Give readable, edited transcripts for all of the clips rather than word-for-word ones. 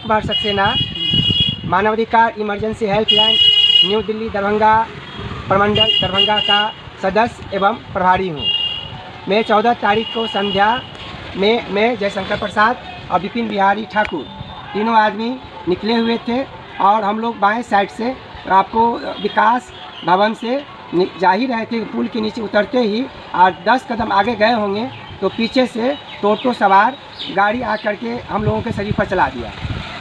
कुमार सक्सेना, मानवाधिकार emergency helpline new Delhi Darbhanga प्रमंडल दरभंगा का सदस्य एवं प्रभारी हूँ। मैं 14 तारीख को संध्या में मैं जयशंकर प्रसाद और विपिन बिहारी ठाकुर तीनों आदमी निकले हुए थे और हम लोग बाएं साइड से आपको विकास भवन से जा ही रहे थे। पुल के नीचे उतरते ही और 10 कदम आगे गए होंगे तो पीछे से टोटो सवार गाड़ी आकर के हम लोगों के शरीर पर चला दिया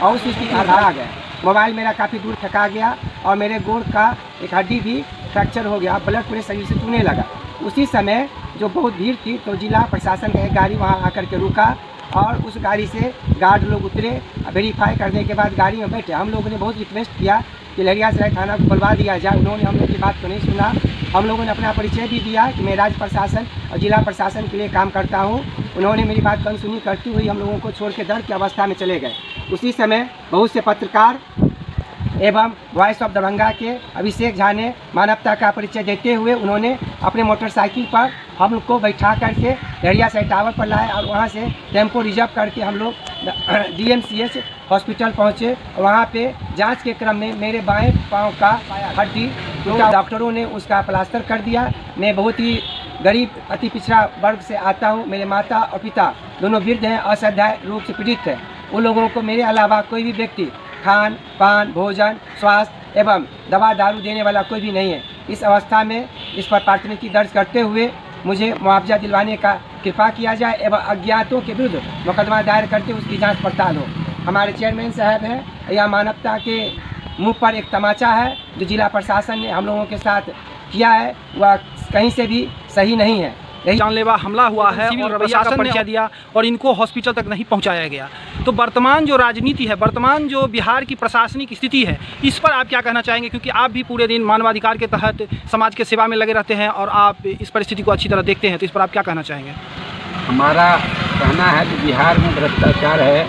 और उस स्थिति में आ गए। मोबाइल मेरा काफ़ी दूर फेंका गया और मेरे गोड़ का एक हड्डी भी फ्रैक्चर हो गया, ब्लड पूरे शरीर से चूने लगा। उसी समय जो बहुत भीड़ थी तो जिला प्रशासन का एक गाड़ी वहाँ आकर के रुका और उस गाड़ी से गार्ड लोग उतरे। वेरीफाई करने के बाद गाड़ी में बैठे। हम लोगों ने बहुत रिक्वेस्ट किया कि लहरियासराय थाना को बुलवा दिया जाए। उन्होंने हम लोग की बात को नहीं सुना। हम लोगों ने अपना परिचय भी दिया कि मैं राज्य प्रशासन और जिला प्रशासन के लिए काम करता हूं। उन्होंने मेरी बात को अनसुनी करती हुई हम लोगों को छोड़ के दर्द की अवस्था में चले गए। उसी समय बहुत से पत्रकार एवं वॉइस ऑफ दरभंगा के अभिषेक झा ने मानवता का परिचय देते हुए उन्होंने अपने मोटरसाइकिल पर हम लोग को बैठा करके लहरियासराय टावर पर लाए और वहाँ से टेम्पो रिजर्व करके हम लोग DMCH हॉस्पिटल पहुँचे। वहाँ पे जांच के क्रम में मेरे बाएं पाँव का हड्डी टूटा। डॉक्टरों ने उसका प्लास्टर कर दिया। मैं बहुत ही गरीब अति पिछड़ा वर्ग से आता हूँ। मेरे माता और पिता दोनों वृद्ध हैं, असाध्य रूप से पीड़ित हैं। उन लोगों को मेरे अलावा कोई भी व्यक्ति खान पान भोजन स्वास्थ्य एवं दवा दारू देने वाला कोई भी नहीं है। इस अवस्था में इस पर प्राथमिकी दर्ज करते हुए मुझे मुआवजा दिलवाने का कृपा किया जाए एवं अज्ञातों के विरुद्ध मुकदमा दायर करके उसकी जांच पड़ताल हो। हमारे चेयरमैन साहब हैं, यह मानवता के मुंह पर एक तमाचा है जो जिला प्रशासन ने हम लोगों के साथ किया है, वह कहीं से भी सही नहीं है। जानलेवा हमला हुआ है और प्रशासन का परिचय दिया और इनको हॉस्पिटल तक नहीं पहुंचाया गया। तो वर्तमान जो राजनीति है, वर्तमान जो बिहार की प्रशासनिक स्थिति है, इस पर आप क्या कहना चाहेंगे? क्योंकि आप भी पूरे दिन मानवाधिकार के तहत समाज के सेवा में लगे रहते हैं और आप इस परिस्थिति को अच्छी तरह देखते हैं, तो इस पर आप क्या कहना चाहेंगे? हमारा कहना है कि बिहार में भ्रष्टाचार है,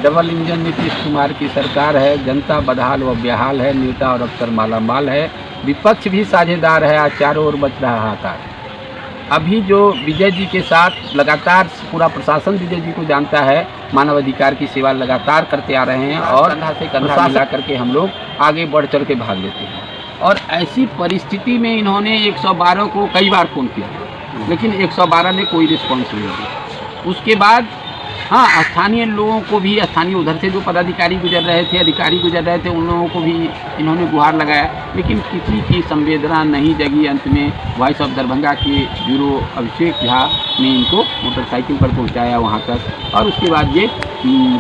डबल इंजन नीतीश कुमार की सरकार है, जनता बदहाल व बेहाल है, नेता और अफसर मालामाल है, विपक्ष भी साझेदार है, आज चारों ओर बच रहा हाहाकार। अभी जो विजय जी के साथ लगातार पूरा प्रशासन विजय जी को जानता है, मानवाधिकार की सेवा लगातार करते आ रहे हैं और कंधा से कंधा मिला करके हम लोग आगे बढ़ चढ़ के भाग लेते हैं। और ऐसी परिस्थिति में इन्होंने 112 को कई बार फ़ोन किया, लेकिन 112 ने कोई रिस्पॉन्स नहीं दिया। उसके बाद हाँ, स्थानीय लोगों को भी, स्थानीय उधर से जो पदाधिकारी गुजर रहे थे, अधिकारी गुजर रहे थे, उन लोगों को भी इन्होंने गुहार लगाया, लेकिन किसी की संवेदना नहीं जगी। अंत में वॉइस ऑफ दरभंगा के ब्यूरो अभिषेक झा ने इनको मोटरसाइकिल पर पहुंचाया वहां तक और उसके बाद ये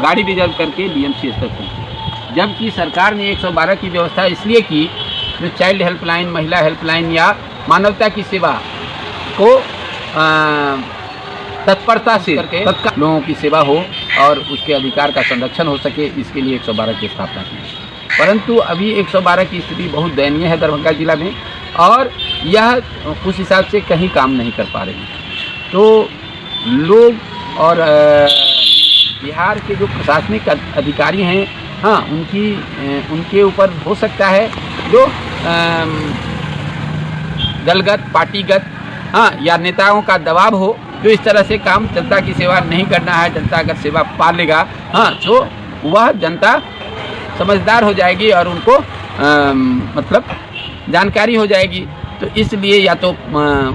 गाड़ी रिजर्व करके DMCH तक पहुँचे। जबकि सरकार ने 112 की व्यवस्था इसलिए की जो चाइल्ड हेल्पलाइन, महिला हेल्पलाइन या मानवता की सेवा को तत्परता से करके लोगों की सेवा हो और उसके अधिकार का संरक्षण हो सके, इसके लिए 112 की स्थापना की। परंतु अभी 112 की स्थिति बहुत दयनीय है दरभंगा जिला में और यह उस हिसाब से कहीं काम नहीं कर पा रही। तो लोग और बिहार के जो प्रशासनिक अधिकारी हैं, हाँ, उनके ऊपर हो सकता है जो दलगत, पार्टीगत, हाँ, या नेताओं का दबाव हो जो इस तरह से काम, जनता की सेवा नहीं करना है। जनता अगर सेवा पा लेगा, हाँ, तो वह जनता समझदार हो जाएगी और उनको मतलब जानकारी हो जाएगी। तो इसलिए या तो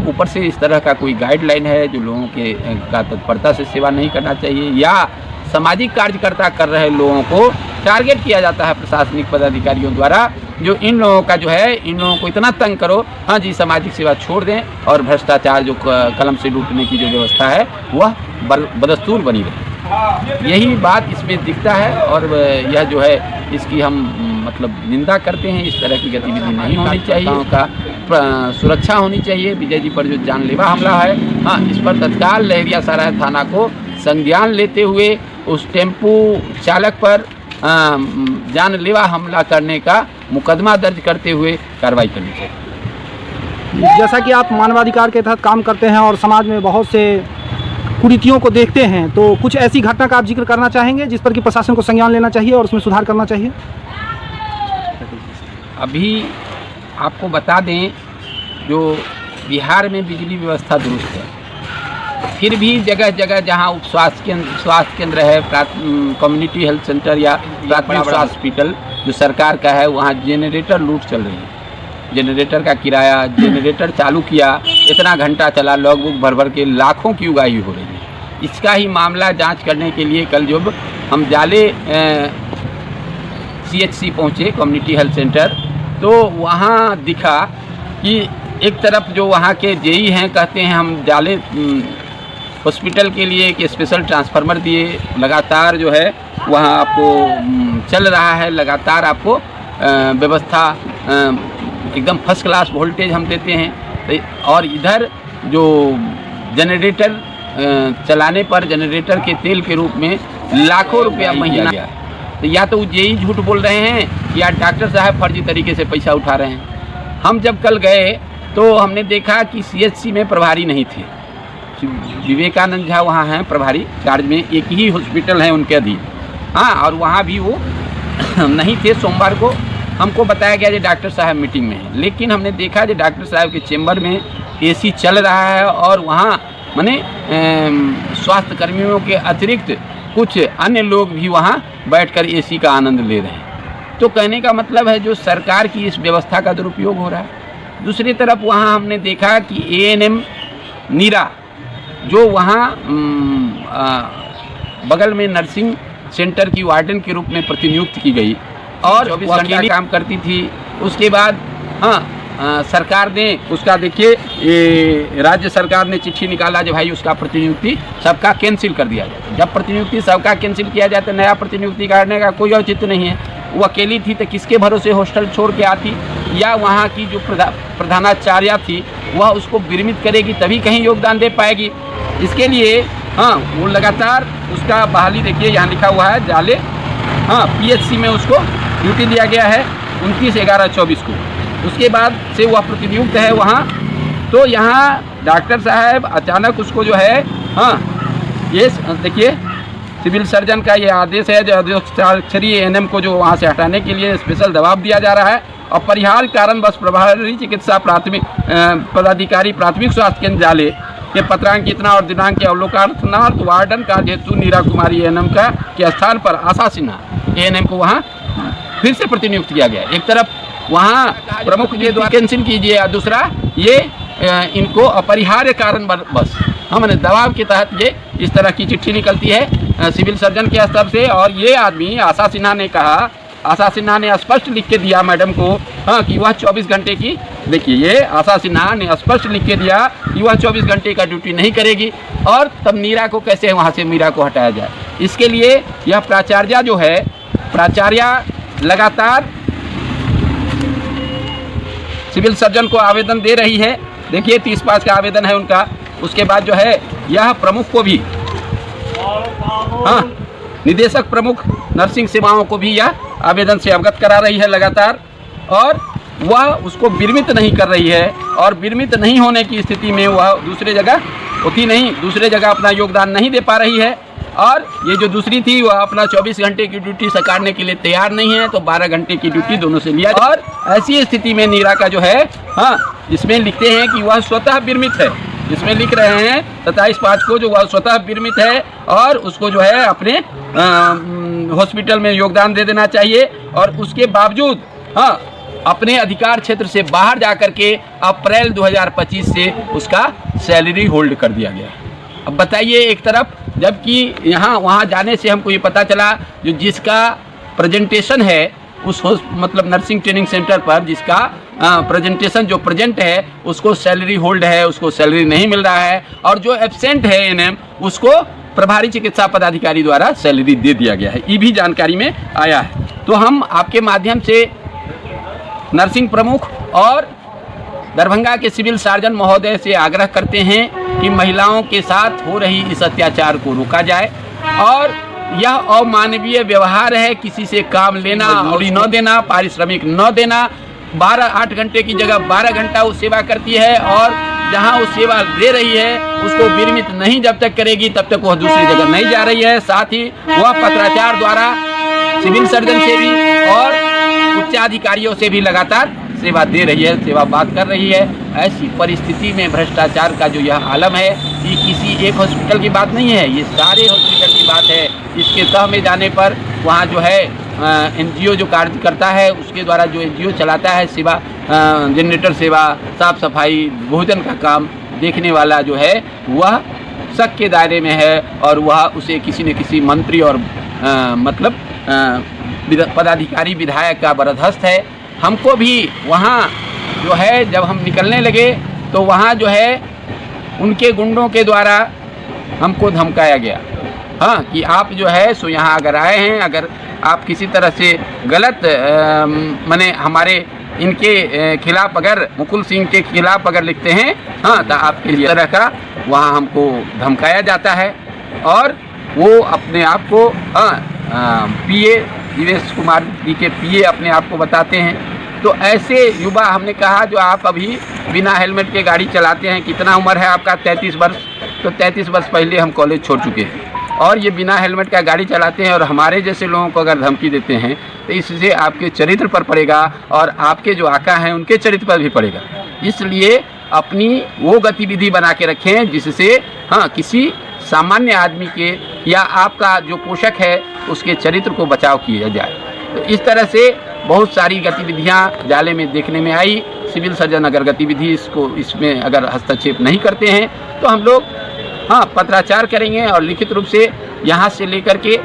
ऊपर से इस तरह का कोई गाइडलाइन है जो लोगों के का तत्परता से सेवा नहीं करना चाहिए, या सामाजिक कार्यकर्ता कर रहे लोगों को टारगेट किया जाता है प्रशासनिक पदाधिकारियों द्वारा, जो इन लोगों का जो है, इन लोगों को इतना तंग करो, हाँ जी, सामाजिक सेवा छोड़ दें और भ्रष्टाचार जो कलम से लूटने की जो व्यवस्था है वह बदस्तूर बनी रहे। यही बात इसमें दिखता है और यह जो है इसकी हम मतलब निंदा करते हैं। इस तरह की गतिविधि नहीं होनी चाहिए, उनका सुरक्षा होनी चाहिए। विजय जी पर जो जानलेवा हमला है, हाँ, इस पर तत्काल लहरियासराय थाना को संज्ञान लेते हुए उस टेम्पू चालक पर जानलेवा हमला करने का मुकदमा दर्ज करते हुए कार्रवाई करनी चाहिए। जैसा कि आप मानवाधिकार के तहत काम करते हैं और समाज में बहुत से कुरीतियों को देखते हैं, तो कुछ ऐसी घटना का आप जिक्र करना चाहेंगे जिस पर कि प्रशासन को संज्ञान लेना चाहिए और उसमें सुधार करना चाहिए? अभी आपको बता दें, जो बिहार में बिजली व्यवस्था दुरुस्त है, फिर भी जगह जगह जहाँ उप स्वास्थ्य केंद्र है, कम्युनिटी हेल्थ सेंटर या प्राथमिक स्वास्थ्य हॉस्पिटल जो सरकार का है, वहाँ जेनरेटर लूट चल रही है। जेनरेटर का किराया, जेनरेटर चालू किया, इतना घंटा चला, लॉगबुक भर भर के लाखों की उगाही हो रही है। इसका ही मामला जांच करने के लिए कल जब हम जाले CHC पहुँचे, कम्युनिटी हेल्थ सेंटर, तो वहाँ दिखा कि एक तरफ जो वहाँ के JE हैं कहते हैं हम जाले हॉस्पिटल के लिए एक स्पेशल ट्रांसफार्मर दिए, लगातार जो है वहाँ आपको चल रहा है, लगातार आपको व्यवस्था एकदम फर्स्ट क्लास वोल्टेज हम देते हैं। और इधर जो जनरेटर चलाने पर जनरेटर के तेल के रूप में लाखों रुपया महीना गया है। तो या तो JE झूठ बोल रहे हैं या डॉक्टर साहब फर्जी तरीके से पैसा उठा रहे हैं। हम जब कल गए तो हमने देखा कि CHC में प्रभारी नहीं थे। विवेकानंद झा वहाँ हैं प्रभारी चार्ज में, एक ही हॉस्पिटल है उनके अधीन, हाँ, और वहाँ भी वो नहीं थे। सोमवार को हमको बताया गया कि डॉक्टर साहब मीटिंग में है, लेकिन हमने देखा कि डॉक्टर साहब के चेंबर में AC चल रहा है और वहाँ माने स्वास्थ्य कर्मियों के अतिरिक्त कुछ अन्य लोग भी वहाँ बैठकर AC का आनंद ले रहे हैं। तो कहने का मतलब है जो सरकार की इस व्यवस्था का दुरुपयोग हो रहा है। दूसरी तरफ वहाँ हमने देखा कि ANM नीरा जो वहाँ बगल में नर्सिंग सेंटर की वार्डन के रूप में प्रतिनियुक्त की गई और 24 घंटा काम करती थी। उसके बाद सरकार ने उसका देखिए राज्य सरकार ने चिट्ठी निकाला जो भाई उसका प्रतिनियुक्ति सबका कैंसिल कर दिया जाए। जब प्रतिनियुक्ति सबका कैंसिल किया जाए तो नया प्रतिनियुक्ति करने का कोई औचित्य नहीं है। वो अकेली थी तो किसके भरोसे हॉस्टल छोड़ के आती, या वहाँ की जो प्रधानाचार्य थी वह उसको विरमित करेगी तभी कहीं योगदान दे पाएगी। इसके लिए वो लगातार उसका बहाली देखिए यहाँ लिखा हुआ है जाले PHC में उसको ड्यूटी दिया गया है 29/11/24 को। उसके बाद से वह प्रतिनियुक्त है वहाँ। तो यहाँ डॉक्टर साहब अचानक उसको जो है ये देखिए सिविल सर्जन का ये आदेश है जो अधीक्षरीय ANM को जो वहाँ से हटाने के लिए स्पेशल दबाव दिया जा रहा है। और परिहार कारणवश प्रभारी चिकित्सा पदाधिकारी प्राथमिक स्वास्थ्य केंद्र जाले के पत्रांकितना और दिनांक के अवलोकनार्थ वार्डन कार्य हेतु नीरा कुमारी ANM का के स्थान पर आशा सिन्हा ANM को वहाँ फिर से प्रतिनियुक्त किया गया। एक तरफ वहाँ प्रमुख के द्वारा कैंसिल कीजिए और दूसरा ये इनको अपरिहार्य कारण बस हमने दबाव के तहत ये इस तरह की चिट्ठी निकलती है सिविल सर्जन के स्तर से। और ये आदमी आशा सिन्हा ने कहा, आशा सिन्हा ने स्पष्ट लिख के दिया मैडम को कि वह 24 घंटे की, देखिए ये आशा सिन्हा ने स्पष्ट लिख के दिया कि वह 24 घंटे का ड्यूटी नहीं करेगी। और तब नीरा को कैसे वहाँ से मीरा को हटाया जाए, इसके लिए यह प्राचार्या जो है प्राचार्या लगातार सिविल सर्जन को आवेदन दे रही है। देखिए 30/5 का आवेदन है उनका। उसके बाद जो है यह प्रमुख को भी निदेशक प्रमुख नर्सिंग सेवाओं को भी यह आवेदन से अवगत करा रही है लगातार। और वह उसको विरमित नहीं कर रही है और विरमित नहीं होने की स्थिति में वह दूसरे जगह होती नहीं, दूसरे जगह अपना योगदान नहीं दे पा रही है। और ये जो दूसरी थी वह अपना 24 घंटे की ड्यूटी सकारने के लिए तैयार नहीं है, तो 12 घंटे की ड्यूटी दोनों से लिया। और ऐसी स्थिति में नीरा का जो है इसमें लिखते हैं कि वह स्वतः विरमित है। इसमें लिख रहे हैं 27/5 को जो वह स्वतः विरमित है और उसको जो है अपने हॉस्पिटल में योगदान दे देना चाहिए। और उसके बावजूद अपने अधिकार क्षेत्र से बाहर जाकर के अप्रैल 2025 से उसका सैलरी होल्ड कर दिया गया। अब बताइए, एक तरफ जबकि यहाँ वहाँ जाने से हमको ये पता चला जो जिसका प्रेजेंटेशन है उस मतलब नर्सिंग ट्रेनिंग सेंटर पर जिसका प्रेजेंटेशन जो प्रेजेंट है उसको सैलरी होल्ड है, उसको सैलरी नहीं मिल रहा है। और जो एब्सेंट है ANM उसको प्रभारी चिकित्सा पदाधिकारी द्वारा सैलरी दे दिया गया है, ये भी जानकारी में आया है। तो हम आपके माध्यम से नर्सिंग प्रमुख और दरभंगा के सिविल सर्जन महोदय से आग्रह करते हैं कि महिलाओं के साथ हो रही इस अत्याचार को रोका जाए। और यह अमानवीय व्यवहार है, किसी से काम लेना, मजदूरी न देना, पारिश्रमिक न देना। 8 घंटे की जगह 12 घंटा वो सेवा करती है और जहां वो सेवा दे रही है उसको विरमित नहीं जब तक करेगी तब तक वह दूसरी जगह नहीं जा रही है। साथ ही वह पत्राचार द्वारा सिविल सर्जन से भी और उच्चाधिकारियों से भी लगातार सेवा दे रही है, सेवा बात कर रही है। ऐसी परिस्थिति में भ्रष्टाचार का जो यह आलम है, ये किसी एक हॉस्पिटल की बात नहीं है, ये सारे हॉस्पिटल की बात है। इसके तह में जाने पर वहाँ जो है NGO जो कार्य करता है, उसके द्वारा जो NGO चलाता है सेवा, जनरेटर सेवा, साफ सफाई, भोजन का काम देखने वाला जो है वह शक के दायरे में है, और वह उसे किसी न किसी मंत्री और मतलब पदाधिकारी विधायक का बरदस्त है। हमको भी वहाँ जो है जब हम निकलने लगे तो वहाँ जो है उनके गुंडों के द्वारा हमको धमकाया गया, हाँ, कि आप जो है सो यहाँ अगर आए हैं, अगर आप किसी तरह से गलत माने हमारे इनके खिलाफ, अगर मुकुल सिंह के खिलाफ अगर लिखते हैं, हाँ, तो आपके लिए तरह का वहाँ हमको धमकाया जाता है। और वो अपने आप को PA दिनेश कुमार जी के PA अपने आप को बताते हैं। तो ऐसे युवा, हमने कहा जो आप अभी बिना हेलमेट के गाड़ी चलाते हैं, कितना उम्र है आपका? 33 वर्ष। तो 33 वर्ष पहले हम कॉलेज छोड़ चुके हैं और ये बिना हेलमेट का गाड़ी चलाते हैं, और हमारे जैसे लोगों को अगर धमकी देते हैं तो इससे आपके चरित्र पर पड़ेगा और आपके जो आका हैं उनके चरित्र पर भी पड़ेगा। इसलिए अपनी वो गतिविधि बना के रखें जिससे हाँ किसी सामान्य आदमी के या आपका जो पोषक है उसके चरित्र को बचाव किया जाए। तो इस तरह से बहुत सारी गतिविधियां जाले में देखने में आई। सिविल सर्जन अगर गतिविधि इसमें अगर हस्तक्षेप नहीं करते हैं तो हम लोग हाँ पत्राचार करेंगे और लिखित रूप से यहाँ से लेकर के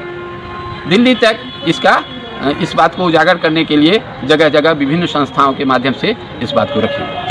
दिल्ली तक इस बात को उजागर करने के लिए जगह जगह विभिन्न संस्थाओं के माध्यम से इस बात को रखेंगे।